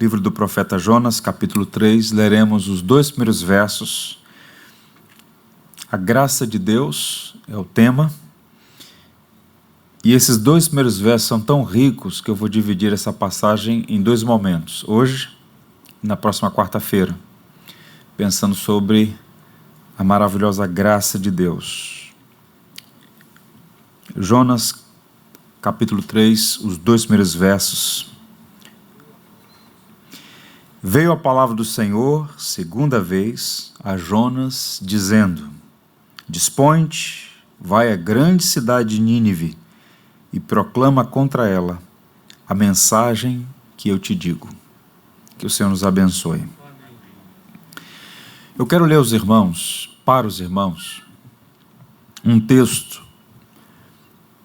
livro do profeta Jonas, capítulo 3, leremos os 2 primeiros versos. A graça de Deus é o tema, e esses 2 primeiros versos são tão ricos que eu vou dividir essa passagem em 2 momentos, hoje e na próxima quarta-feira, pensando sobre a maravilhosa graça de Deus. Jonas, capítulo 3, os 2 primeiros versos. Veio a palavra do Senhor, segunda vez, a Jonas, dizendo: Dispõe-te, vai à grande cidade de Nínive e proclama contra ela a mensagem que eu te digo. Que o Senhor nos abençoe. Eu quero ler para os irmãos, um texto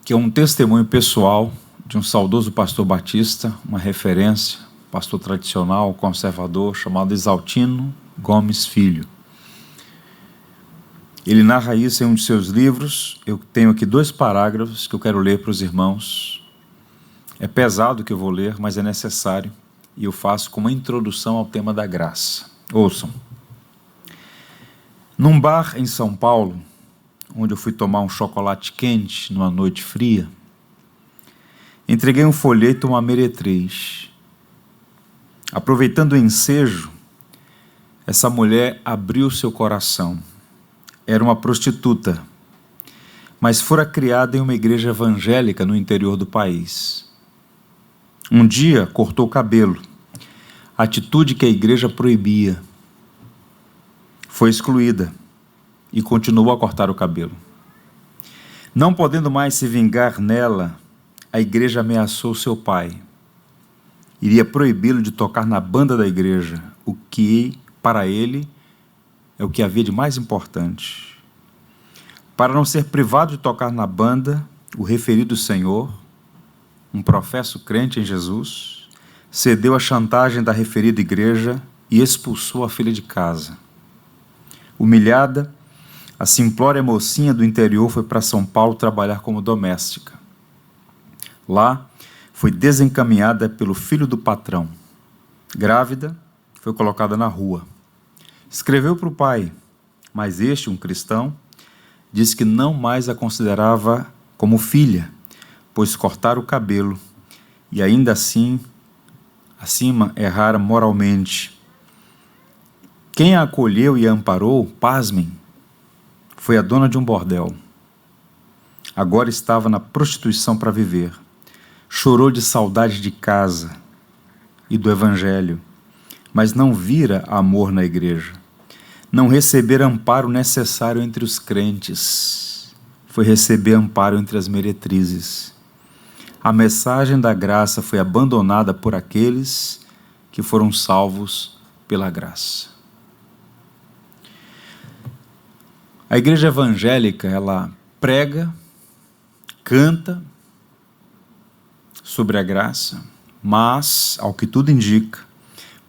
que é um testemunho pessoal de um saudoso pastor batista, uma referência, pastor tradicional, conservador, chamado Exaltino Gomes Filho. Ele narra isso em um de seus livros. Eu tenho aqui 2 parágrafos que eu quero ler para os irmãos. É pesado o que eu vou ler, mas é necessário, e eu faço como introdução ao tema da graça. Ouçam. Num bar em São Paulo, onde eu fui tomar um chocolate quente numa noite fria, entreguei um folheto a uma meretriz. Aproveitando o ensejo, essa mulher abriu seu coração. Era uma prostituta, mas fora criada em uma igreja evangélica no interior do país. Um dia cortou o cabelo, atitude que a igreja proibia. Foi excluída e continuou a cortar o cabelo. Não podendo mais se vingar nela, a igreja ameaçou seu pai. Iria proibi-lo de tocar na banda da igreja, o que, para ele, é o que havia de mais importante. Para não ser privado de tocar na banda, o referido senhor, um professo crente em Jesus, cedeu à chantagem da referida igreja e expulsou a filha de casa. Humilhada, a simplória mocinha do interior foi para São Paulo trabalhar como doméstica. Lá, foi desencaminhada pelo filho do patrão. Grávida, foi colocada na rua. Escreveu para o pai, mas este, um cristão, disse que não mais a considerava como filha, pois cortara o cabelo e ainda assim, acima, errara moralmente. Quem a acolheu e a amparou, pasmem, foi a dona de um bordel. Agora estava na prostituição para viver. Chorou de saudade de casa e do evangelho, mas não vira amor na igreja. Não receber amparo necessário entre os crentes. Foi receber amparo entre as meretrizes. A mensagem da graça foi abandonada por aqueles que foram salvos pela graça. A igreja evangélica, ela prega, canta sobre a graça, mas, ao que tudo indica,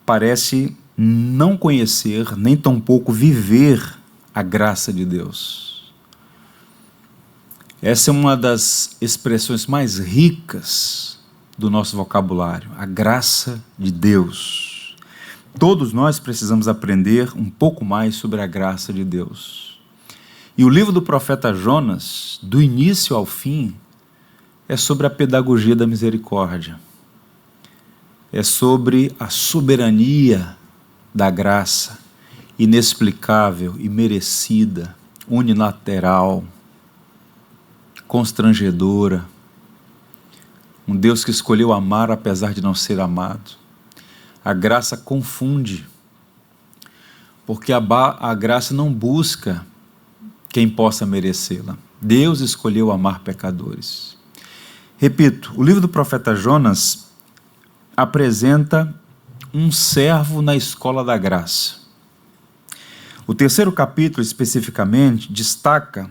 parece não conhecer, nem tampouco viver a graça de Deus. Essa é uma das expressões mais ricas do nosso vocabulário, a graça de Deus. Todos nós precisamos aprender um pouco mais sobre a graça de Deus. E o livro do profeta Jonas, do início ao fim, é sobre a pedagogia da misericórdia. É sobre a soberania da graça, inexplicável, imerecida, unilateral, constrangedora. Um Deus que escolheu amar apesar de não ser amado. A graça confunde, porque a graça não busca quem possa merecê-la. Deus escolheu amar pecadores. Repito, o livro do profeta Jonas apresenta um servo na escola da graça. O 3º capítulo, especificamente, destaca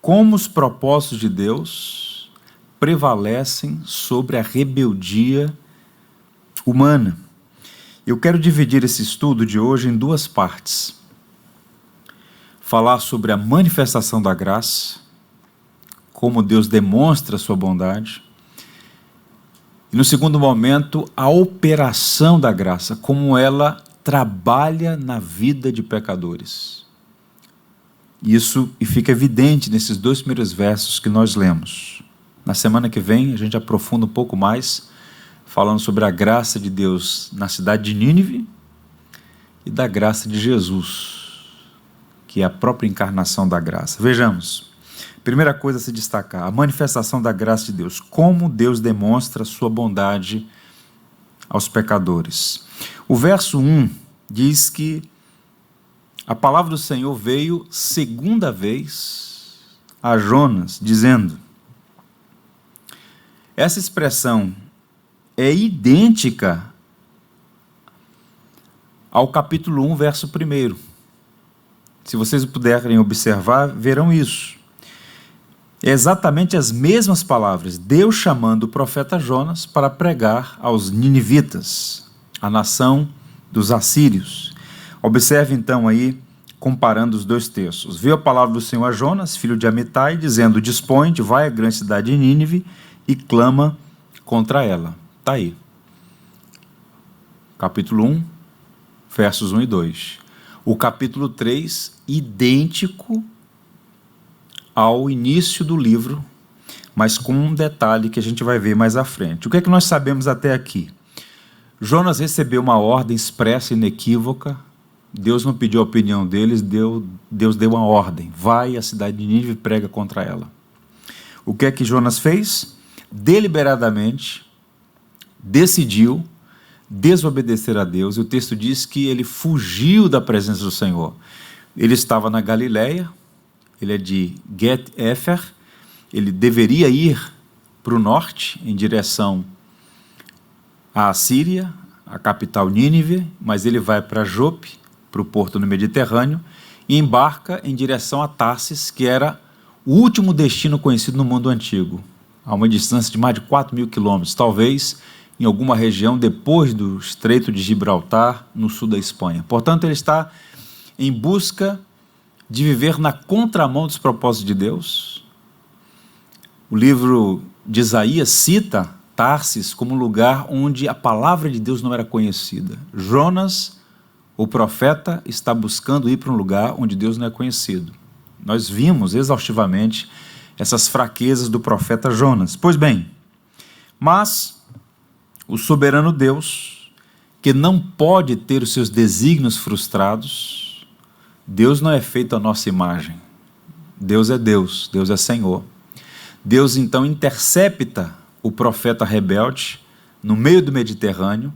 como os propósitos de Deus prevalecem sobre a rebeldia humana. Eu quero dividir esse estudo de hoje em 2 partes. Falar sobre a manifestação da graça, como Deus demonstra a sua bondade, E no segundo momento, a operação da graça, como ela trabalha na vida de pecadores. Isso e fica evidente nesses 2 primeiros versos que nós lemos. Na semana que vem, a gente aprofunda um pouco mais, falando sobre a graça de Deus na cidade de Nínive e da graça de Jesus, que é a própria encarnação da graça. Vejamos. Primeira coisa a se destacar, a manifestação da graça de Deus. Como Deus demonstra sua bondade aos pecadores. O verso 1 diz que a palavra do Senhor veio segunda vez a Jonas, dizendo. Essa expressão é idêntica ao capítulo 1, verso 1. Se vocês puderem observar, verão isso. É exatamente as mesmas palavras, Deus chamando o profeta Jonas para pregar aos ninivitas, a nação dos assírios. Observe então aí, comparando os 2 textos. Veio a palavra do Senhor a Jonas, filho de Amitai, dizendo, dispõe-te, vai à grande cidade de Nínive e clama contra ela. Está aí. Capítulo 1, versos 1 e 2. O capítulo 3, idêntico ao início do livro, mas com um detalhe que a gente vai ver mais à frente. O que é que nós sabemos até aqui? Jonas recebeu uma ordem expressa e inequívoca. Deus não pediu a opinião deles, Deus deu uma ordem. Vai à cidade de Nínive e prega contra ela. O que é que Jonas fez? Deliberadamente decidiu desobedecer a Deus. E o texto diz que ele fugiu da presença do Senhor. Ele estava na Galileia, ele é de Get-Efer, ele deveria ir para o norte, em direção à Síria, a capital Nínive, mas ele vai para Jope, para o porto no Mediterrâneo, e embarca em direção a Tarsis, que era o último destino conhecido no mundo antigo, a uma distância de mais de 4.000 quilômetros, talvez em alguma região depois do Estreito de Gibraltar, no sul da Espanha. Portanto, ele está em busca de viver na contramão dos propósitos de Deus. O livro de Isaías cita Tarsis como um lugar onde a palavra de Deus não era conhecida. Jonas, o profeta, está buscando ir para um lugar onde Deus não é conhecido. Nós vimos exaustivamente essas fraquezas do profeta Jonas. Pois bem, mas o soberano Deus, que não pode ter os seus desígnios frustrados, Deus não é feito à nossa imagem. Deus é Senhor. Deus então intercepta o profeta rebelde no meio do Mediterrâneo,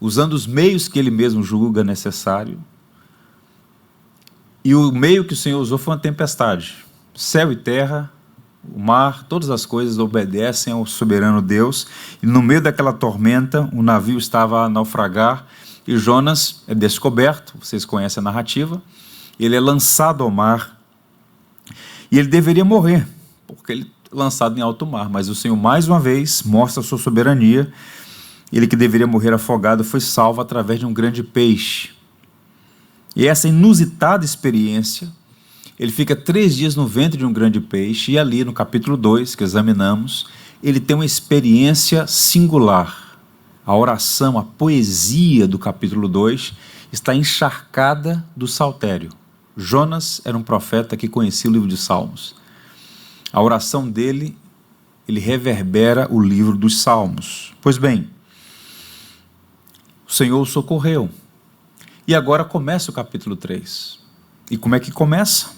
usando os meios que ele mesmo julga necessário. E o meio que o Senhor usou foi uma tempestade. Céu e terra, o mar, todas as coisas obedecem ao soberano Deus. E no meio daquela tormenta, o navio estava a naufragar e Jonas é descoberto, vocês conhecem a narrativa. Ele é lançado ao mar e ele deveria morrer, porque ele é lançado em alto mar, mas o Senhor mais uma vez mostra a sua soberania. Ele que deveria morrer afogado foi salvo através de um grande peixe. E essa inusitada experiência, ele fica 3 dias no ventre de um grande peixe e ali no capítulo 2 que examinamos, ele tem uma experiência singular. A oração, a poesia do capítulo 2 está encharcada do saltério. Jonas era um profeta que conhecia o livro de Salmos. A oração dele, ele reverbera o livro dos Salmos. Pois bem, o Senhor o socorreu. E agora começa o capítulo 3. E como é que começa?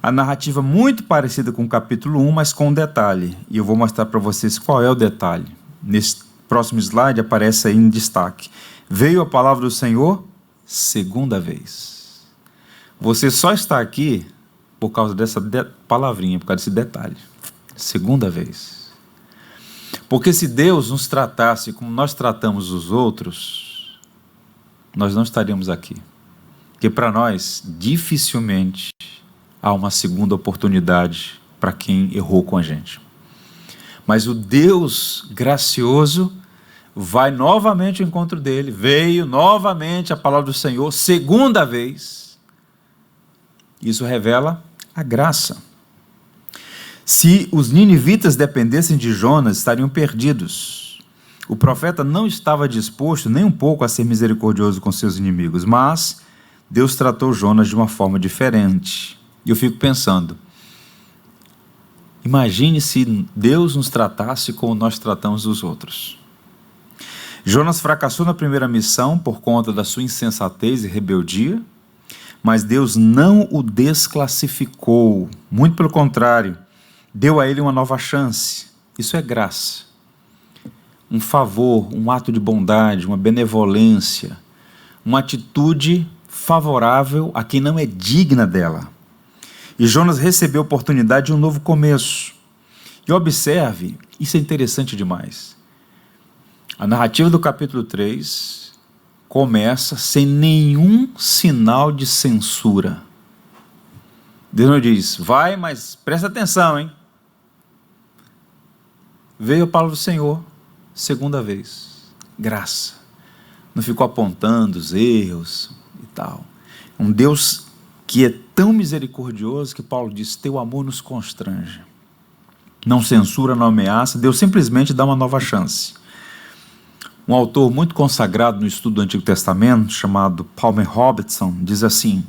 A narrativa muito parecida com o capítulo 1, mas com um detalhe. E eu vou mostrar para vocês qual é o detalhe. Nesse próximo slide aparece aí em destaque. Veio a palavra do Senhor segunda vez. Você só está aqui por causa dessa palavrinha, por causa desse detalhe. Segunda vez. Porque se Deus nos tratasse como nós tratamos os outros, nós não estaríamos aqui. Porque para nós, dificilmente há uma segunda oportunidade para quem errou com a gente. Mas o Deus gracioso vai novamente ao encontro dele, veio novamente a palavra do Senhor, segunda vez. Isso revela a graça. Se os ninivitas dependessem de Jonas, estariam perdidos. O profeta não estava disposto nem um pouco a ser misericordioso com seus inimigos, mas Deus tratou Jonas de uma forma diferente. E eu fico pensando, imagine se Deus nos tratasse como nós tratamos os outros. Jonas fracassou na primeira missão por conta da sua insensatez e rebeldia, mas Deus não o desclassificou. Muito pelo contrário, deu a ele uma nova chance. Isso é graça. Um favor, um ato de bondade, uma benevolência, uma atitude favorável a quem não é digna dela. E Jonas recebeu a oportunidade de um novo começo. E observe, isso é interessante demais. A narrativa do capítulo 3 começa sem nenhum sinal de censura. Deus não diz, vai, mas presta atenção, hein? Veio a palavra do Senhor, segunda vez, graça. Não ficou apontando os erros e tal. Um Deus que é tão misericordioso que Paulo diz, teu amor nos constrange. Não censura, não ameaça, Deus simplesmente dá uma nova chance. Um autor muito consagrado no estudo do Antigo Testamento, chamado Palmer Robertson, diz assim,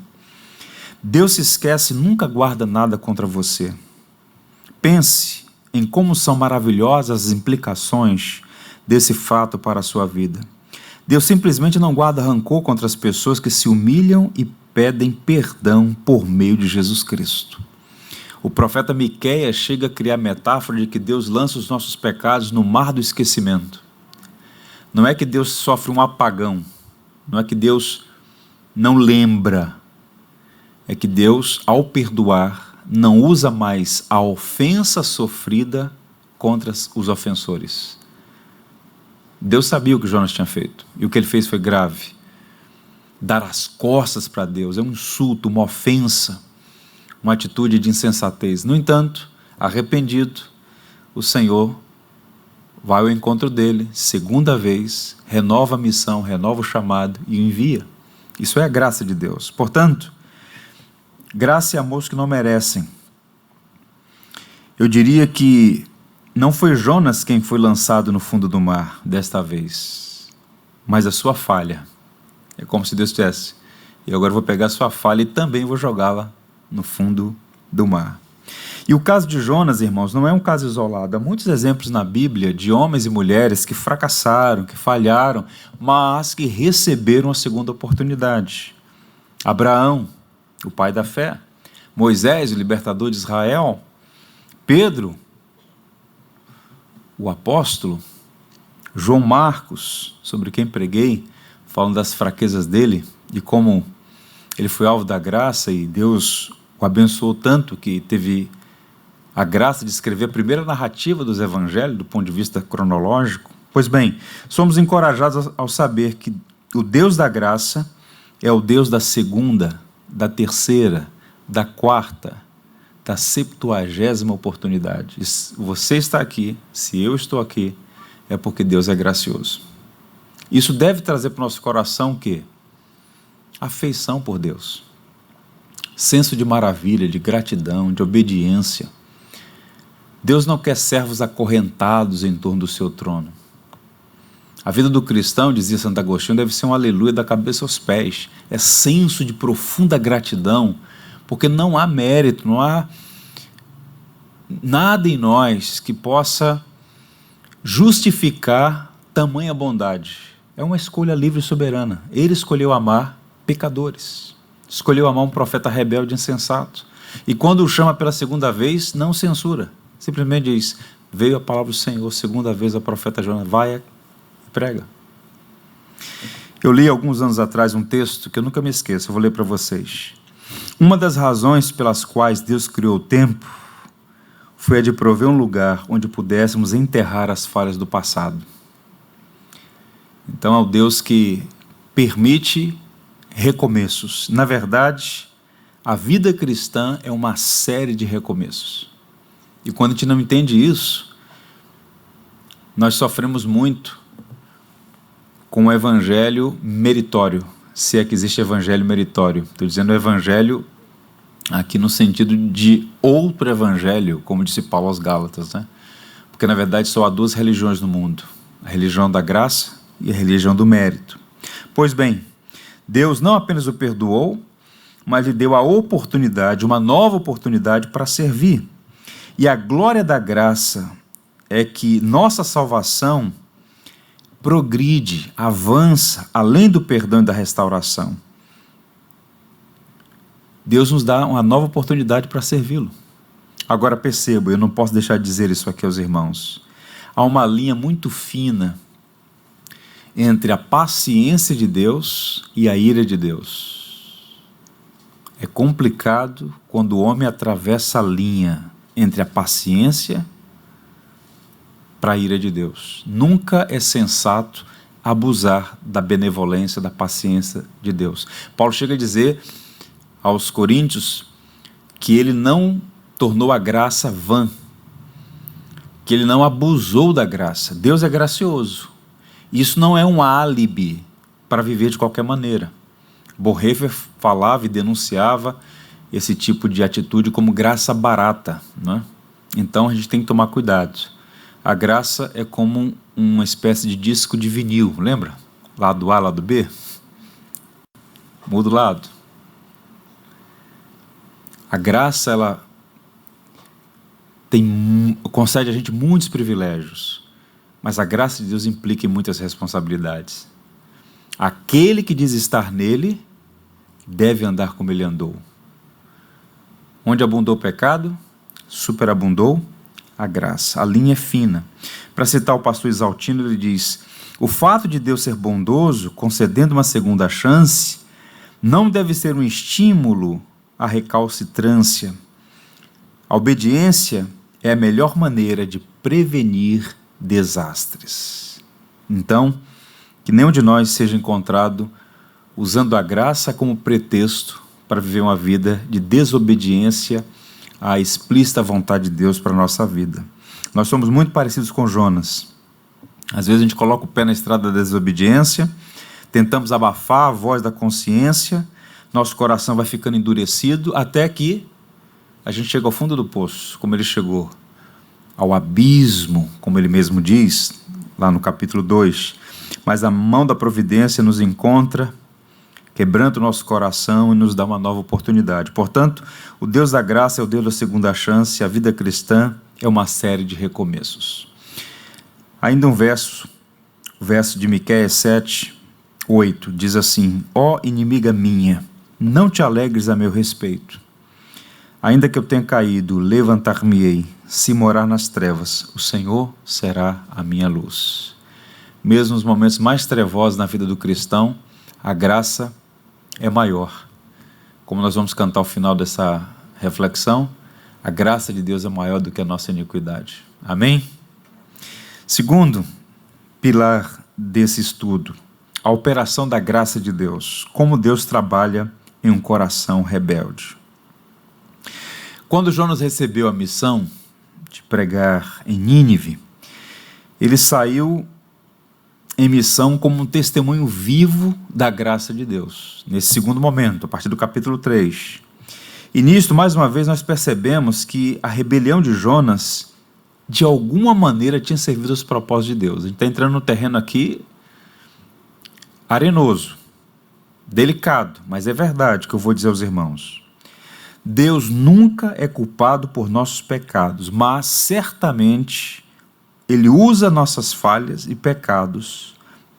Deus se esquece e nunca guarda nada contra você. Pense em como são maravilhosas as implicações desse fato para a sua vida. Deus simplesmente não guarda rancor contra as pessoas que se humilham e pedem perdão por meio de Jesus Cristo. O profeta Miqueias chega a criar a metáfora de que Deus lança os nossos pecados no mar do esquecimento. Não é que Deus sofre um apagão, não é que Deus não lembra, é que Deus, ao perdoar, não usa mais a ofensa sofrida contra os ofensores. Deus sabia o que Jonas tinha feito, e o que ele fez foi grave. Dar as costas para Deus é um insulto, uma ofensa, uma atitude de insensatez. No entanto, arrependido, o Senhor vai ao encontro dele, segunda vez, renova a missão, renova o chamado e o envia. Isso é a graça de Deus. Portanto, graça e amor que não merecem. Eu diria que não foi Jonas quem foi lançado no fundo do mar desta vez, mas a sua falha. É como se Deus dissesse, eu agora vou pegar a sua falha e também vou jogá-la no fundo do mar. E o caso de Jonas, irmãos, não é um caso isolado. Há muitos exemplos na Bíblia de homens e mulheres que fracassaram, que falharam, mas que receberam a segunda oportunidade. Abraão, o pai da fé. Moisés, o libertador de Israel. Pedro, o apóstolo. João Marcos, sobre quem preguei, falando das fraquezas dele e como ele foi alvo da graça e Deus o abençoou tanto que teve a graça de escrever a primeira narrativa dos evangelhos do ponto de vista cronológico. Pois bem, somos encorajados ao saber que o Deus da graça é o Deus da segunda, da terceira, da quarta, da 70ª oportunidade. E se você está aqui, se eu estou aqui, é porque Deus é gracioso. Isso deve trazer para o nosso coração o quê? Afeição por Deus. Senso de maravilha, de gratidão, de obediência. Deus não quer servos acorrentados em torno do seu trono. A vida do cristão, dizia Santo Agostinho, deve ser um aleluia da cabeça aos pés. É senso de profunda gratidão, porque não há mérito, não há nada em nós que possa justificar tamanha bondade. É uma escolha livre e soberana. Ele escolheu amar pecadores. Escolheu amar um profeta rebelde e insensato. E quando o chama pela segunda vez, não censura. Simplesmente diz, veio a palavra do Senhor, segunda vez a profeta Jonas, vai e prega. Eu li alguns anos atrás um texto que eu nunca me esqueço, eu vou ler para vocês. Uma das razões pelas quais Deus criou o tempo foi a de prover um lugar onde pudéssemos enterrar as falhas do passado. Então é o Deus que permite recomeços. Na verdade, a vida cristã é uma série de recomeços. E quando a gente não entende isso, nós sofremos muito com o evangelho meritório, se é que existe evangelho meritório. Estou dizendo evangelho aqui no sentido de outro evangelho, como disse Paulo aos Gálatas, né? Porque na verdade só há duas religiões no mundo, a religião da graça e a religião do mérito. Pois bem, Deus não apenas o perdoou, mas lhe deu a oportunidade, uma nova oportunidade para servir. E a glória da graça é que nossa salvação progride, avança, além do perdão e da restauração. Deus nos dá uma nova oportunidade para servi-lo. Agora perceba, eu não posso deixar de dizer isso aqui aos irmãos. Há uma linha muito fina entre a paciência de Deus e a ira de Deus. É complicado quando o homem atravessa a linha entre a paciência para a ira de Deus. Nunca é sensato abusar da benevolência, da paciência de Deus. Paulo chega a dizer aos coríntios que ele não tornou a graça vã, que ele não abusou da graça. Deus é gracioso. Isso não é um álibi para viver de qualquer maneira. Bonhoeffer falava e denunciava esse tipo de atitude como graça barata, né? Então a gente tem que tomar cuidado. A graça é como uma espécie de disco de vinil, lembra? Lado A, lado B. Muda o lado. A graça, ela concede a gente muitos privilégios, mas a graça de Deus implica em muitas responsabilidades. Aquele que diz estar nele deve andar como ele andou. Onde abundou o pecado, superabundou a graça. A linha é fina. Para citar o pastor Exaltino, ele diz: o fato de Deus ser bondoso, concedendo uma segunda chance, não deve ser um estímulo à recalcitrância. A obediência é a melhor maneira de prevenir desastres. Então, que nenhum de nós seja encontrado usando a graça como pretexto para viver uma vida de desobediência à explícita vontade de Deus para a nossa vida. Nós somos muito parecidos com Jonas. Às vezes a gente coloca o pé na estrada da desobediência, tentamos abafar a voz da consciência, nosso coração vai ficando endurecido, até que a gente chega ao fundo do poço, como ele chegou, ao abismo, como ele mesmo diz, lá no capítulo 2. Mas a mão da providência nos encontra, quebrando o nosso coração e nos dá uma nova oportunidade. Portanto, o Deus da graça é o Deus da segunda chance. A vida cristã é uma série de recomeços. Ainda um verso, o verso de Miqueias 7, 8, diz assim: ó inimiga minha, não te alegres a meu respeito. Ainda que eu tenha caído, levantar-me-ei. Se morar nas trevas, o Senhor será a minha luz. Mesmo nos momentos mais trevosos na vida do cristão, a graça é maior. Como nós vamos cantar ao final dessa reflexão, a graça de Deus é maior do que a nossa iniquidade. Amém? Segundo pilar desse estudo, a operação da graça de Deus. Como Deus trabalha em um coração rebelde. Quando Jonas recebeu a missão de pregar em Nínive, ele saiu em missão como um testemunho vivo da graça de Deus. Nesse segundo momento, a partir do capítulo 3. E nisto, mais uma vez, nós percebemos que a rebelião de Jonas, de alguma maneira, tinha servido aos propósitos de Deus. A gente está entrando no terreno aqui arenoso, delicado, mas é verdade que eu vou dizer aos irmãos. Deus nunca é culpado por nossos pecados, mas certamente Ele usa nossas falhas e pecados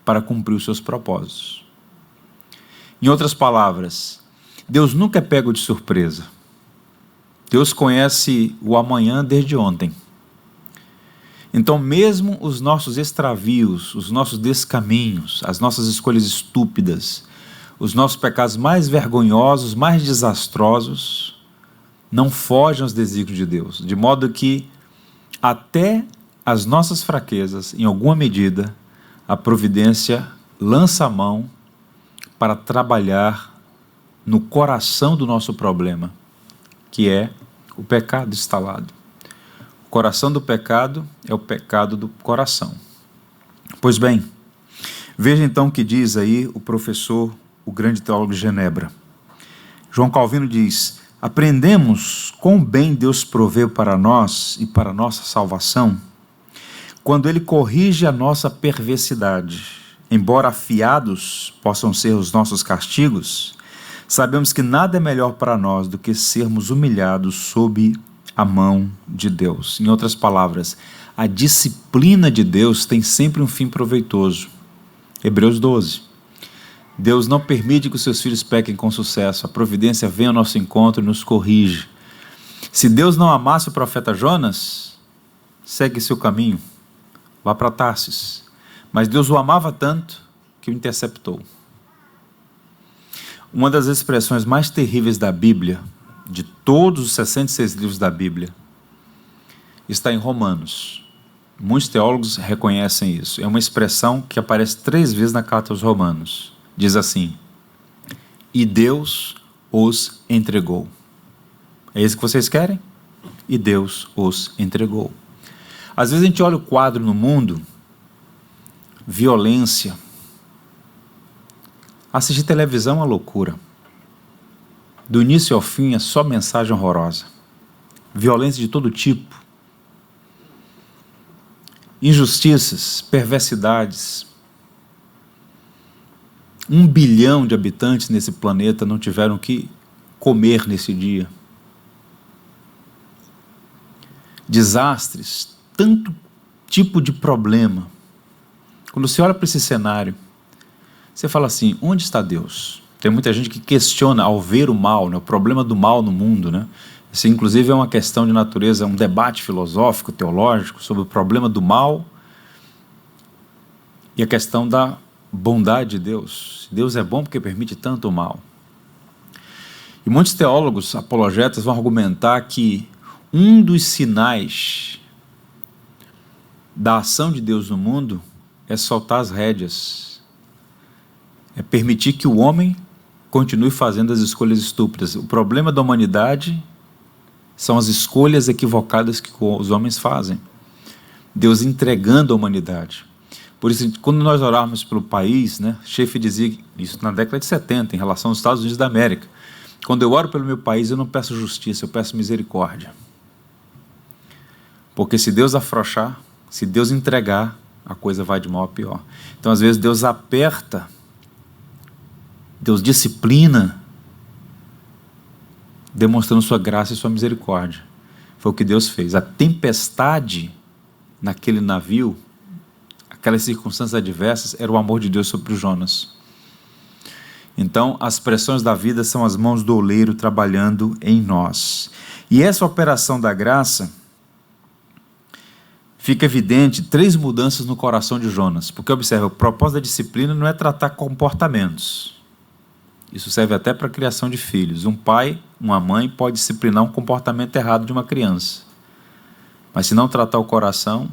para cumprir os seus propósitos. Em outras palavras, Deus nunca é pego de surpresa. Deus conhece o amanhã desde ontem. Então, mesmo os nossos extravios, os nossos descaminhos, as nossas escolhas estúpidas, os nossos pecados mais vergonhosos, mais desastrosos, não fogem aos desígnios de Deus, de modo que até as nossas fraquezas, em alguma medida, a providência lança a mão para trabalhar no coração do nosso problema, que é o pecado instalado. O coração do pecado é o pecado do coração. Pois bem, veja então o que diz aí o professor, o grande teólogo de Genebra. João Calvino diz: aprendemos quão bem Deus proveu para nós e para a nossa salvação, quando Ele corrige a nossa perversidade, embora afiados possam ser os nossos castigos, sabemos que nada é melhor para nós do que sermos humilhados sob a mão de Deus. Em outras palavras, a disciplina de Deus tem sempre um fim proveitoso. Hebreus 12. Deus não permite que os seus filhos pequem com sucesso. A providência vem ao nosso encontro e nos corrige. Se Deus não amasse o profeta Jonas, segue seu caminho, vá para Tarsis. Mas Deus o amava tanto que o interceptou. Uma das expressões mais terríveis da Bíblia, de todos os 66 livros da Bíblia, está em Romanos. Muitos teólogos reconhecem isso. É uma expressão que aparece 3 vezes na carta aos Romanos. Diz assim: e Deus os entregou. É isso que vocês querem? E Deus os entregou. Às vezes a gente olha o quadro no mundo, violência. Assistir televisão é uma loucura. Do início ao fim é só mensagem horrorosa. Violência de todo tipo. Injustiças, perversidades. 1 bilhão de habitantes nesse planeta não tiveram que comer nesse dia. Desastres, tanto tipo de problema. Quando você olha para esse cenário, você fala assim: onde está Deus? Tem muita gente que questiona ao ver o mal, né, o problema do mal no mundo, né? Isso, inclusive, é uma questão de natureza, um debate filosófico, teológico, sobre o problema do mal e a questão da bondade de Deus. Deus é bom porque permite tanto o mal. E muitos teólogos, apologetas, vão argumentar que um dos sinais da ação de Deus no mundo é soltar as rédeas, é permitir que o homem continue fazendo as escolhas estúpidas. O problema da humanidade são as escolhas equivocadas que os homens fazem. Deus entregando a humanidade. Por isso, quando nós orarmos pelo país, né, Schaeffer dizia isso na década de 70, em relação aos Estados Unidos da América: quando eu oro pelo meu país, eu não peço justiça, eu peço misericórdia. Porque se Deus afrouxar, se Deus entregar, a coisa vai de mal a pior. Então, às vezes, Deus aperta, Deus disciplina, demonstrando sua graça e sua misericórdia. Foi o que Deus fez. A tempestade naquele navio, aquelas circunstâncias adversas, era o amor de Deus sobre Jonas. Então, as pressões da vida são as mãos do oleiro trabalhando em nós. E essa operação da graça, fica evidente 3 mudanças no coração de Jonas. Porque, observa, o propósito da disciplina não é tratar comportamentos. Isso serve até para a criação de filhos. Um pai, uma mãe pode disciplinar um comportamento errado de uma criança. Mas se não tratar o coração,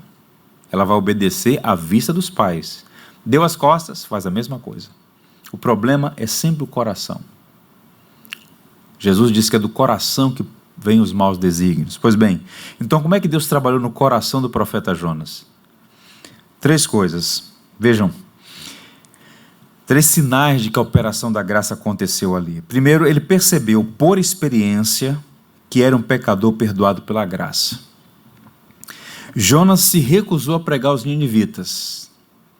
ela vai obedecer à vista dos pais. Deu as costas, faz a mesma coisa. O problema é sempre o coração. Jesus disse que é do coração que vêm os maus desígnios. Pois bem, então como é que Deus trabalhou no coração do profeta Jonas? 3 coisas. Vejam, 3 sinais de que a operação da graça aconteceu ali. Primeiro, ele percebeu por experiência que era um pecador perdoado pela graça. Jonas se recusou a pregar aos ninivitas.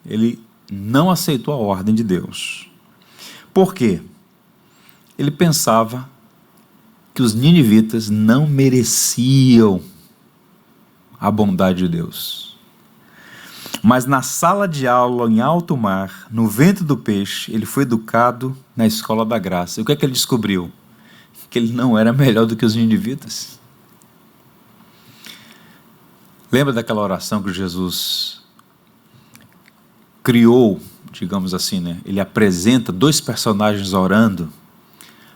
Ele não aceitou a ordem de Deus. Por quê? Ele pensava que os ninivitas não mereciam a bondade de Deus. Mas na sala de aula, em alto mar, no ventre do peixe, ele foi educado na escola da graça. E o que é que ele descobriu? Que ele não era melhor do que os ninivitas. Lembra daquela oração que Jesus criou, digamos assim, né? Ele apresenta 2 personagens orando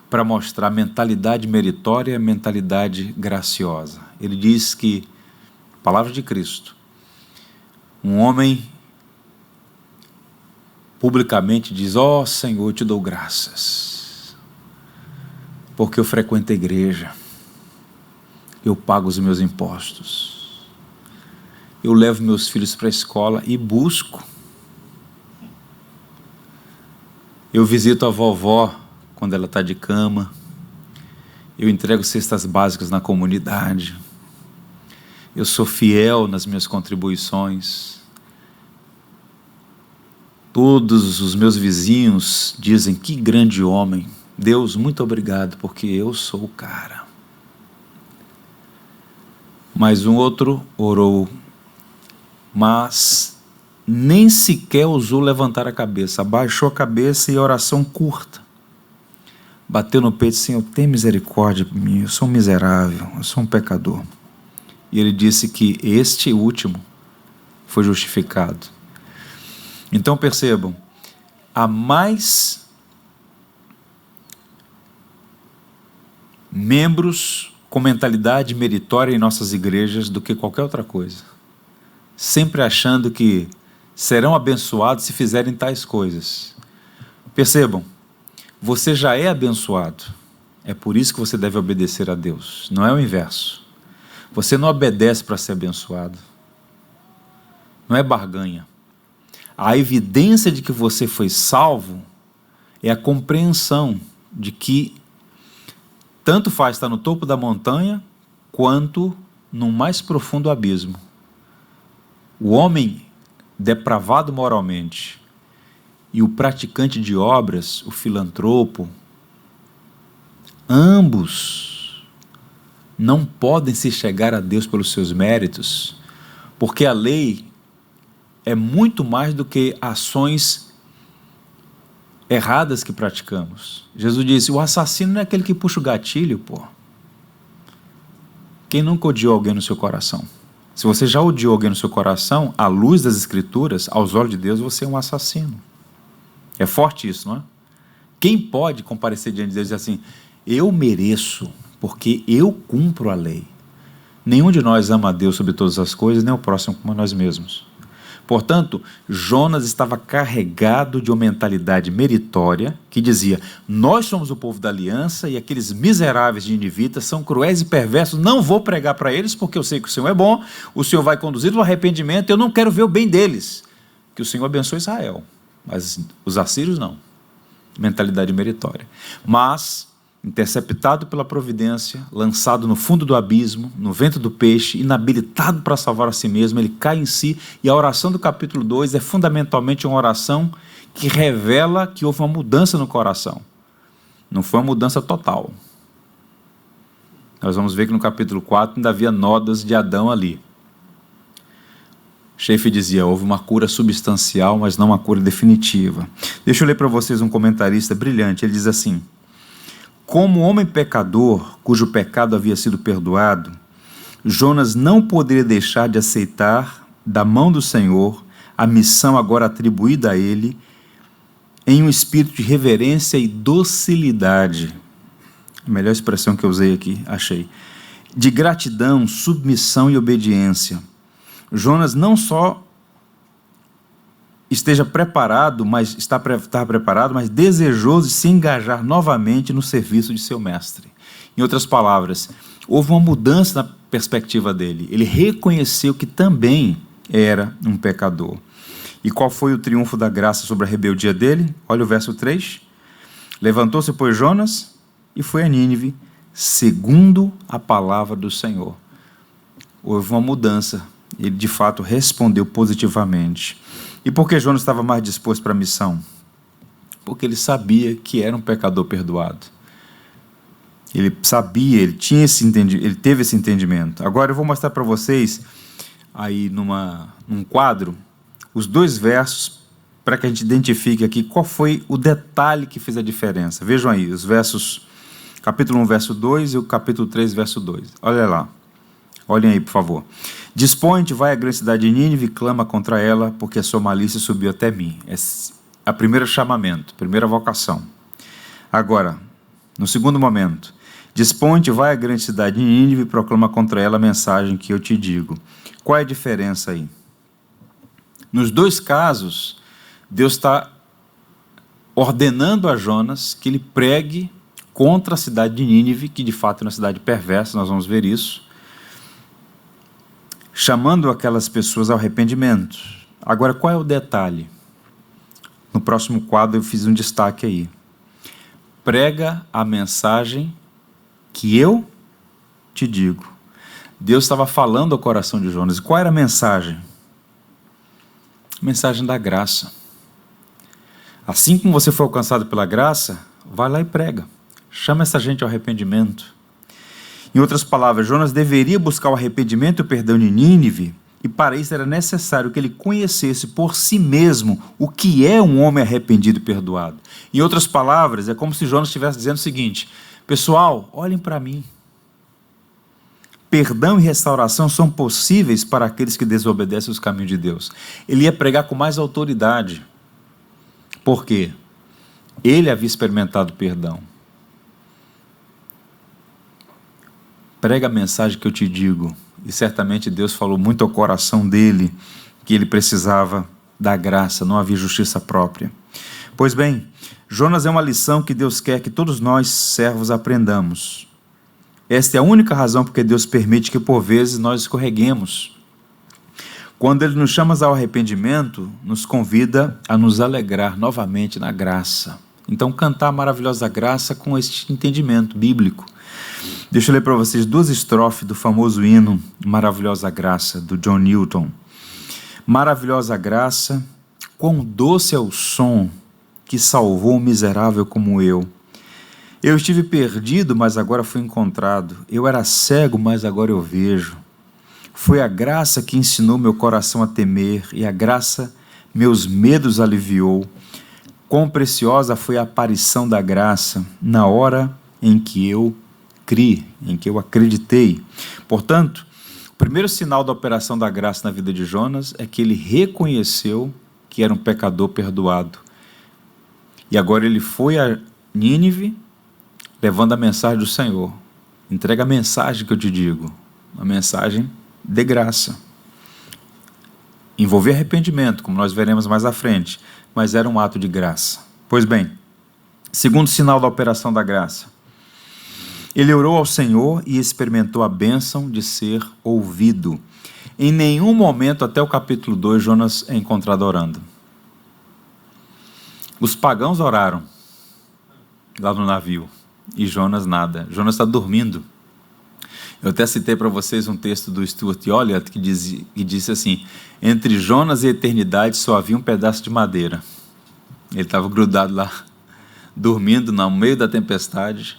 para mostrar mentalidade meritória e mentalidade graciosa. Ele diz que, palavra de Cristo, um homem publicamente diz: ó Senhor, eu te dou graças, porque eu frequento a igreja, eu pago os meus impostos, eu levo meus filhos para a escola e busco, eu visito a vovó quando ela está de cama, eu entrego cestas básicas na comunidade, eu sou fiel nas minhas contribuições. Todos os meus vizinhos dizem: que grande homem. Deus, muito obrigado, porque eu sou o cara. Mas um outro orou, mas nem sequer ousou levantar a cabeça, abaixou a cabeça e a oração curta. Bateu no peito: Senhor, tem misericórdia de mim, eu sou um miserável, eu sou um pecador. E ele disse que este último foi justificado. Então percebam, há mais membros com mentalidade meritória em nossas igrejas do que qualquer outra coisa, sempre achando que serão abençoados se fizerem tais coisas. Percebam, você já é abençoado, é por isso que você deve obedecer a Deus, não é o inverso. Você não obedece para ser abençoado, não é barganha. A evidência de que você foi salvo é a compreensão de que tanto faz estar no topo da montanha quanto no mais profundo abismo. O homem depravado moralmente e o praticante de obras, o filantropo, ambos não podem se chegar a Deus pelos seus méritos, porque a lei é muito mais do que ações erradas que praticamos. Jesus disse: o assassino não é aquele que puxa o gatilho, pô. Quem nunca odiou alguém no seu coração? Se você já odiou alguém no seu coração, à luz das Escrituras, aos olhos de Deus, você é um assassino. É forte isso, não é? Quem pode comparecer diante de Deus e dizer assim: eu mereço, porque eu cumpro a lei? Nenhum de nós ama a Deus sobre todas as coisas, nem o próximo como a nós mesmos. Portanto, Jonas estava carregado de uma mentalidade meritória que dizia: nós somos o povo da aliança e aqueles miseráveis de ninivitas são cruéis e perversos, não vou pregar para eles porque eu sei que o Senhor é bom, o Senhor vai conduzir ao arrependimento, eu não quero ver o bem deles. Que o Senhor abençoe Israel, mas os assírios não. Mentalidade meritória. Mas interceptado pela providência, lançado no fundo do abismo, no ventre do peixe, inabilitado para salvar a si mesmo, ele cai em si, e a oração do capítulo 2 é fundamentalmente uma oração que revela que houve uma mudança no coração. Não foi uma mudança total. Nós vamos ver que no capítulo 4 ainda havia nodas de Adão ali. Schaeffer dizia: houve uma cura substancial, mas não uma cura definitiva. Deixa eu ler para vocês um comentarista brilhante, ele diz assim: como homem pecador, cujo pecado havia sido perdoado, Jonas não poderia deixar de aceitar da mão do Senhor a missão agora atribuída a ele, em um espírito de reverência e docilidade. A melhor expressão que eu usei aqui, achei. De gratidão, submissão e obediência. Jonas não só estava preparado, mas desejoso de se engajar novamente no serviço de seu mestre. Em outras palavras, houve uma mudança na perspectiva dele. Ele reconheceu que também era um pecador. E qual foi o triunfo da graça sobre a rebeldia dele? Olha o verso 3. Levantou-se, pois, Jonas e foi a Nínive, segundo a palavra do Senhor. Houve uma mudança. Ele, de fato, respondeu positivamente. E por que Jonas estava mais disposto para a missão? Porque ele sabia que era um pecador perdoado. Ele sabia, ele teve esse entendimento. Agora eu vou mostrar para vocês, aí num quadro, os dois versos, para que a gente identifique aqui qual foi o detalhe que fez a diferença. Vejam aí, os versos, capítulo 1, verso 2 e o capítulo 3, verso 2. Olha lá. Olhem aí, por favor. Dispõe-te, vai à grande cidade de Nínive e clama contra ela, porque a sua malícia subiu até mim. É o primeiro chamamento, a primeira vocação. Agora, no segundo momento, dispõe-te, vai à grande cidade de Nínive e proclama contra ela a mensagem que eu te digo. Qual é a diferença aí? Nos dois casos, Deus está ordenando a Jonas que ele pregue contra a cidade de Nínive, que de fato é uma cidade perversa, nós vamos ver isso, chamando aquelas pessoas ao arrependimento. Agora, qual é o detalhe? No próximo quadro eu fiz um destaque aí. Prega a mensagem que eu te digo. Deus estava falando ao coração de Jonas. E qual era a mensagem? A mensagem da graça. Assim como você foi alcançado pela graça, vai lá e prega. Chama essa gente ao arrependimento. Em outras palavras, Jonas deveria buscar o arrependimento e o perdão de Nínive, e para isso era necessário que ele conhecesse por si mesmo o que é um homem arrependido e perdoado. Em outras palavras, é como se Jonas estivesse dizendo o seguinte: pessoal, olhem para mim. Perdão e restauração são possíveis para aqueles que desobedecem os caminhos de Deus. Ele ia pregar com mais autoridade. Por quê? Ele havia experimentado perdão. Prega a mensagem que eu te digo. E certamente Deus falou muito ao coração dele que ele precisava da graça, não havia justiça própria. Pois bem, Jonas é uma lição que Deus quer que todos nós, servos, aprendamos. Esta é a única razão porque Deus permite que por vezes nós escorreguemos. Quando Ele nos chama ao arrependimento, nos convida a nos alegrar novamente na graça. Então, cantar a maravilhosa graça com este entendimento bíblico. Deixa eu ler para vocês 2 estrofes do famoso hino Maravilhosa Graça, do John Newton. Maravilhosa graça, quão doce é o som que salvou um miserável como eu. Eu estive perdido, mas agora fui encontrado. Eu era cego, mas agora eu vejo. Foi a graça que ensinou meu coração a temer, e a graça meus medos aliviou. Quão preciosa foi a aparição da graça na hora em que eu criei, em que eu acreditei. Portanto, o primeiro sinal da operação da graça na vida de Jonas é que ele reconheceu que era um pecador perdoado. E agora ele foi a Nínive levando a mensagem do Senhor. Entrega a mensagem que eu te digo, uma mensagem de graça. Envolver arrependimento, como nós veremos mais à frente, mas era um ato de graça. Pois bem, segundo sinal da operação da graça, ele orou ao Senhor e experimentou a bênção de ser ouvido. Em nenhum momento, até o capítulo 2, Jonas é encontrado orando. Os pagãos oraram lá no navio, e Jonas nada. Jonas está dormindo. Eu até citei para vocês um texto do Stuart Olyott que disse assim: entre Jonas e a eternidade só havia um pedaço de madeira. Ele estava grudado lá, dormindo no meio da tempestade.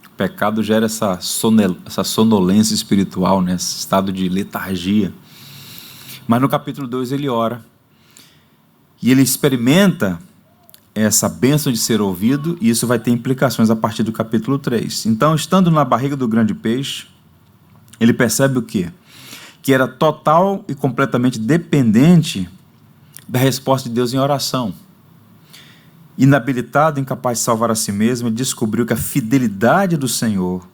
O pecado gera essa sonolência espiritual, né? Esse estado de letargia. Mas no capítulo 2 ele ora, e ele experimenta essa bênção de ser ouvido, e isso vai ter implicações a partir do capítulo 3. Então, estando na barriga do grande peixe, ele percebe o quê? Que era total e completamente dependente da resposta de Deus em oração. Inabilitado, incapaz de salvar a si mesmo, ele descobriu que a fidelidade do Senhor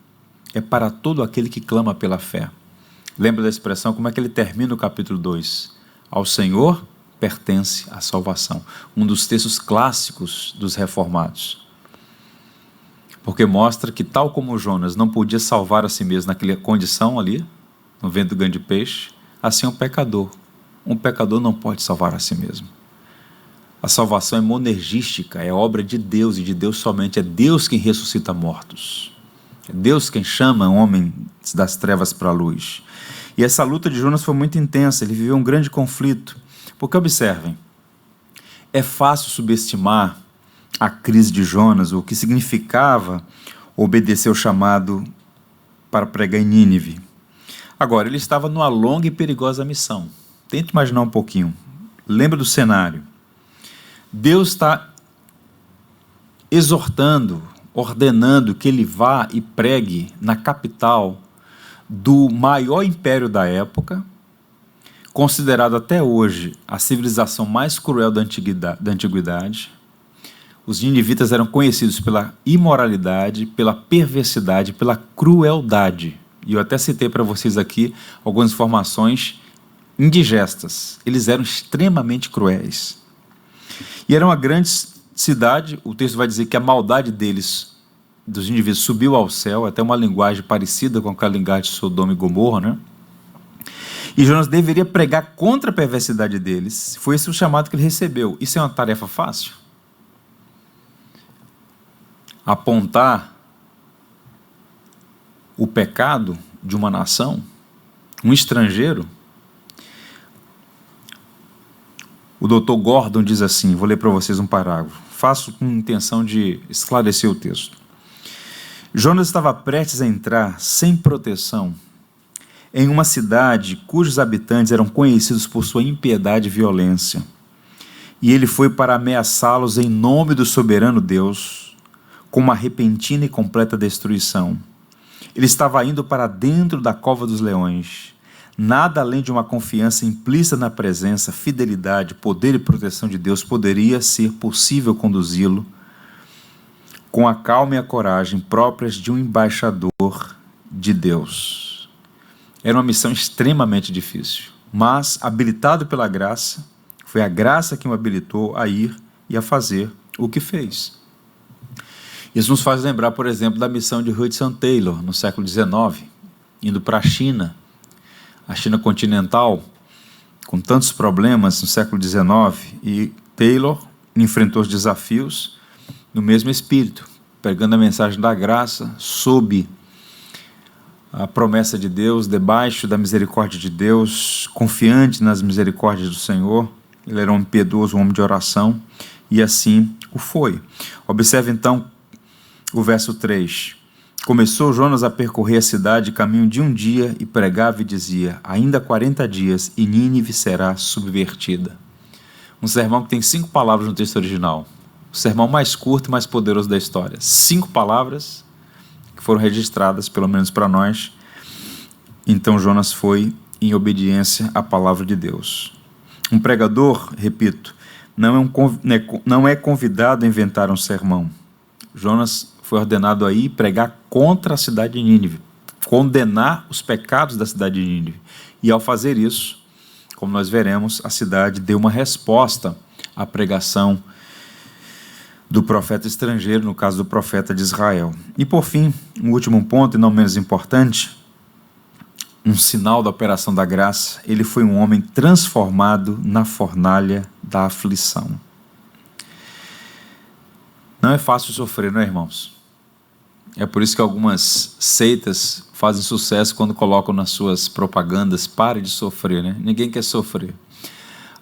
é para todo aquele que clama pela fé. Lembra da expressão? Como é que ele termina o capítulo 2? Ao Senhor pertence a salvação. Um dos textos clássicos dos reformados. Porque mostra que, tal como Jonas não podia salvar a si mesmo naquela condição ali, no ventre do grande peixe, assim é um pecador. Um pecador não pode salvar a si mesmo. A salvação é monergística, é obra de Deus, e de Deus somente. É Deus quem ressuscita mortos. É Deus quem chama homens das trevas para a luz. E essa luta de Jonas foi muito intensa, ele viveu um grande conflito. Porque, observem, é fácil subestimar a crise de Jonas, o que significava obedecer o chamado para pregar em Nínive. Agora, ele estava numa longa e perigosa missão. Tente imaginar um pouquinho. Lembra do cenário. Deus está exortando, ordenando que ele vá e pregue na capital do maior império da época, considerado até hoje a civilização mais cruel da antiguidade. Os ninivitas eram conhecidos pela imoralidade, pela perversidade, pela crueldade. E eu até citei para vocês aqui algumas informações indigestas. Eles eram extremamente cruéis. E era uma grande cidade. O texto vai dizer que a maldade deles, dos indivíduos, subiu ao céu, até uma linguagem parecida com aquela linguagem de Sodoma e Gomorra, né? E Jonas deveria pregar contra a perversidade deles. Foi esse o chamado que ele recebeu. Isso é uma tarefa fácil? Apontar o pecado de uma nação? Um estrangeiro. O Dr. Gordon diz assim, vou ler para vocês um parágrafo. Faço com intenção de esclarecer o texto. Jonas estava prestes a entrar, sem proteção, em uma cidade cujos habitantes eram conhecidos por sua impiedade e violência. E ele foi para ameaçá-los em nome do soberano Deus, com uma repentina e completa destruição. Ele estava indo para dentro da cova dos leões. Nada além de uma confiança implícita na presença, fidelidade, poder e proteção de Deus poderia ser possível conduzi-lo com a calma e a coragem próprias de um embaixador de Deus. Era uma missão extremamente difícil, mas, habilitado pela graça, foi a graça que o habilitou a ir e a fazer o que fez. Isso nos faz lembrar, por exemplo, da missão de Hudson Taylor, no século XIX, indo para a China continental, com tantos problemas no século XIX, e Taylor enfrentou os desafios no mesmo espírito, pregando a mensagem da graça, sob a promessa de Deus, debaixo da misericórdia de Deus, confiante nas misericórdias do Senhor. Ele era um homem piedoso, um homem de oração, e assim o foi. Observe então o verso 3. Começou Jonas a percorrer a cidade caminho de um dia e pregava e dizia: ainda 40 dias e Nínive será subvertida. Um sermão que tem 5 palavras no texto original. O sermão mais curto e mais poderoso da história. 5 palavras que foram registradas, pelo menos para nós. Então Jonas foi em obediência à palavra de Deus. Um pregador, repito, não é convidado a inventar um sermão. Jonas foi ordenado a ir pregar contra a cidade de Nínive, condenar os pecados da cidade de Nínive. E ao fazer isso, como nós veremos, a cidade deu uma resposta à pregação do profeta estrangeiro, no caso do profeta de Israel. E por fim, um último ponto, e não menos importante, um sinal da operação da graça, ele foi um homem transformado na fornalha da aflição. Não é fácil sofrer, não é, irmãos? É por isso que algumas seitas fazem sucesso quando colocam nas suas propagandas: pare de sofrer, né? Ninguém quer sofrer.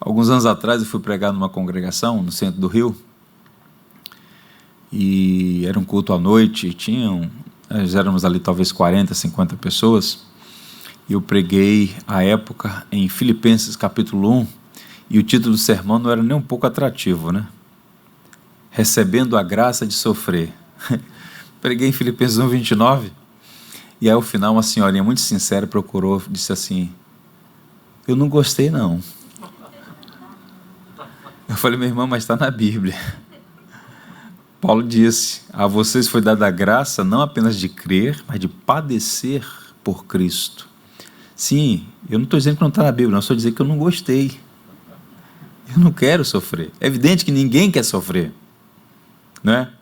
Alguns anos atrás eu fui pregar numa congregação no centro do Rio, e era um culto à noite, nós éramos ali talvez 40, 50 pessoas, e eu preguei à época em Filipenses capítulo 1, e o título do sermão não era nem um pouco atrativo, né? Recebendo a graça de sofrer. Preguei em Filipenses 1, 29, e aí ao final uma senhorinha muito sincera disse assim: eu não gostei não. Eu falei: minha irmã, mas está na Bíblia. Paulo disse: a vocês foi dada a graça não apenas de crer, mas de padecer por Cristo. Sim, eu não estou dizendo que não está na Bíblia, não, estou dizendo que eu não gostei. Eu não quero sofrer. É evidente que ninguém quer sofrer, não é?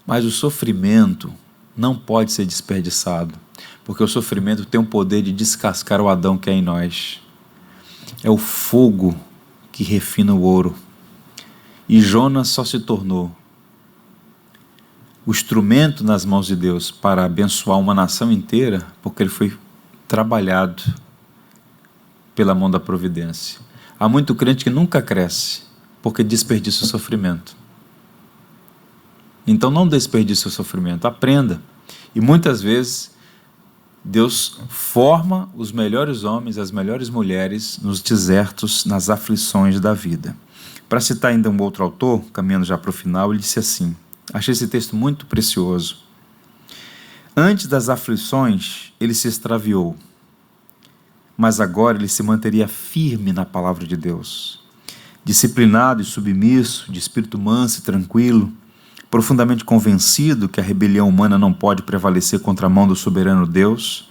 Mas o sofrimento não pode ser desperdiçado, porque o sofrimento tem o poder de descascar o Adão que é em nós. É o fogo que refina o ouro. E Jonas só se tornou o instrumento nas mãos de Deus para abençoar uma nação inteira, porque ele foi trabalhado pela mão da providência. Há muito crente que nunca cresce, porque desperdiça o sofrimento. Então não desperdice o sofrimento, aprenda. E muitas vezes Deus forma os melhores homens, as melhores mulheres nos desertos, nas aflições da vida. Para citar ainda um outro autor, caminhando já para o final, ele disse assim, achei esse texto muito precioso: antes das aflições ele se extraviou, mas agora ele se manteria firme na palavra de Deus, disciplinado e submisso, de espírito manso e tranquilo, profundamente convencido que a rebelião humana não pode prevalecer contra a mão do soberano Deus.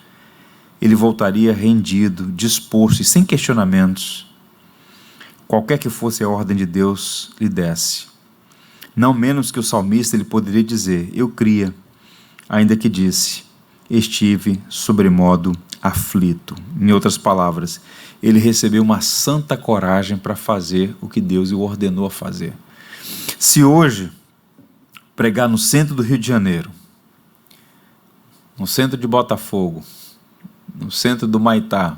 Ele voltaria rendido, disposto e sem questionamentos, qualquer que fosse a ordem de Deus lhe desse. Não menos que o salmista, ele poderia dizer: eu cria, ainda que disse, estive sobremodo aflito. Em outras palavras, ele recebeu uma santa coragem para fazer o que Deus o ordenou a fazer. Se hoje pregar no centro do Rio de Janeiro, no centro de Botafogo, no centro do Maitá,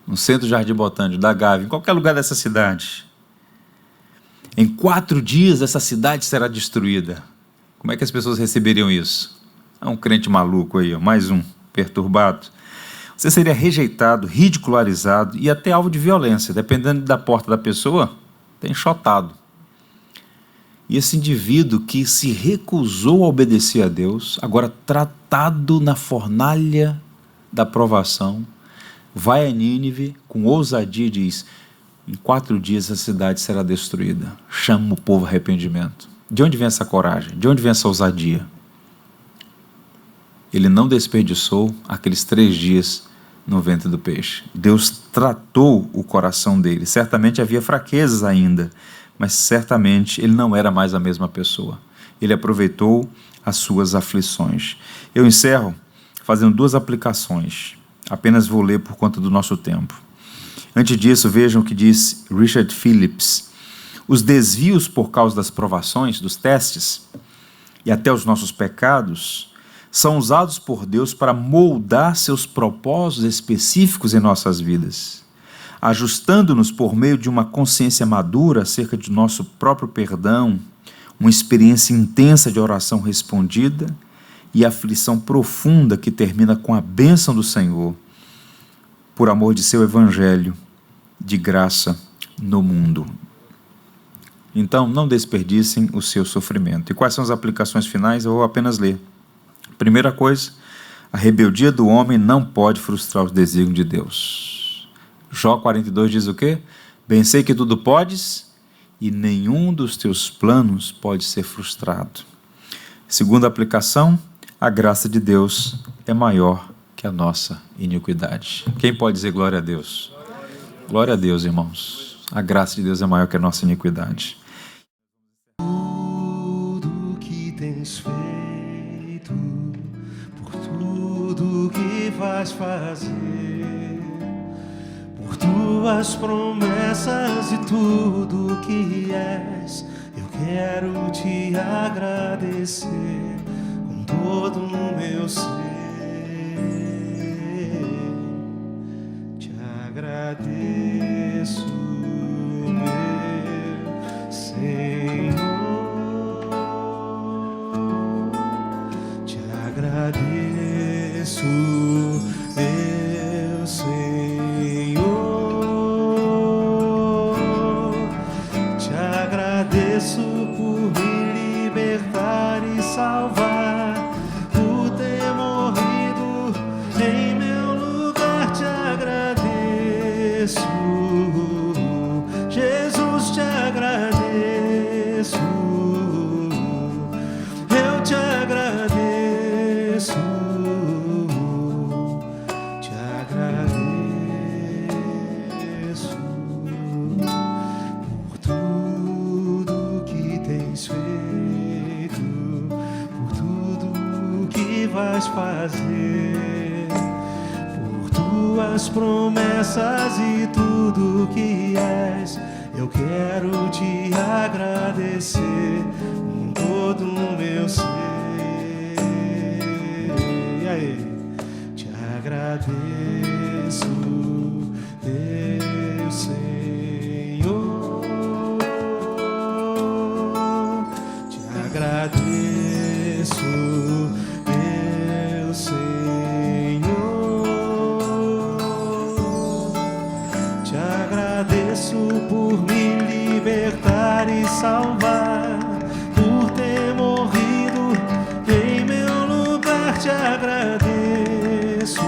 no centro do Jardim Botânico, da Gávea, em qualquer lugar dessa cidade, em 4 dias essa cidade será destruída. Como é que as pessoas receberiam isso? É um crente maluco aí, ó, mais um, perturbado. Você seria rejeitado, ridicularizado e até alvo de violência. Dependendo da porta da pessoa, tem enxotado. E esse indivíduo que se recusou a obedecer a Deus, agora tratado na fornalha da provação, vai a Nínive com ousadia e diz: em 4 dias a cidade será destruída. Chama o povo ao arrependimento. De onde vem essa coragem? De onde vem essa ousadia? Ele não desperdiçou aqueles 3 dias no ventre do peixe. Deus tratou o coração dele. Certamente havia fraquezas ainda, mas certamente ele não era mais a mesma pessoa. Ele aproveitou as suas aflições. Eu encerro fazendo 2 aplicações. Apenas vou ler por conta do nosso tempo. Antes disso, vejam o que diz Richard Phillips. Os desvios por causa das provações, dos testes, e até os nossos pecados, são usados por Deus para moldar seus propósitos específicos em nossas vidas, ajustando-nos por meio de uma consciência madura acerca de nosso próprio perdão, uma experiência intensa de oração respondida e aflição profunda que termina com a bênção do Senhor, por amor de seu evangelho de graça no mundo. Então, não desperdicem o seu sofrimento. E quais são as aplicações finais? Eu vou apenas ler. Primeira coisa, a rebeldia do homem não pode frustrar os desígnios de Deus. Jó 42 diz o quê? Bem sei que tudo podes e nenhum dos teus planos pode ser frustrado. Segunda aplicação, a graça de Deus é maior que a nossa iniquidade. Quem pode dizer glória a Deus? Glória a Deus, irmãos. A graça de Deus é maior que a nossa iniquidade. Tudo que tens feito, por tudo que vais fazer, por tuas promessas e tudo que és, eu quero te agradecer com todo o meu ser. Te agradeço, meu Senhor. Te agradeço, meu Senhor. Te agradeço por me libertar e salvar, por ter morrido em meu lugar. Te agradeço, Jesus, te agradeço. Eu te agradeço, te agradeço por tudo que tens feito, por tudo que vais fazer, por tuas promessas e tudo que és. Eu quero te agradecer com todo o meu ser. E aí? Te agradeço, meu Senhor. Te agradeço, meu Senhor. Te agradeço por me libertar e salvar, por ter morrido em meu lugar. Te agradeço,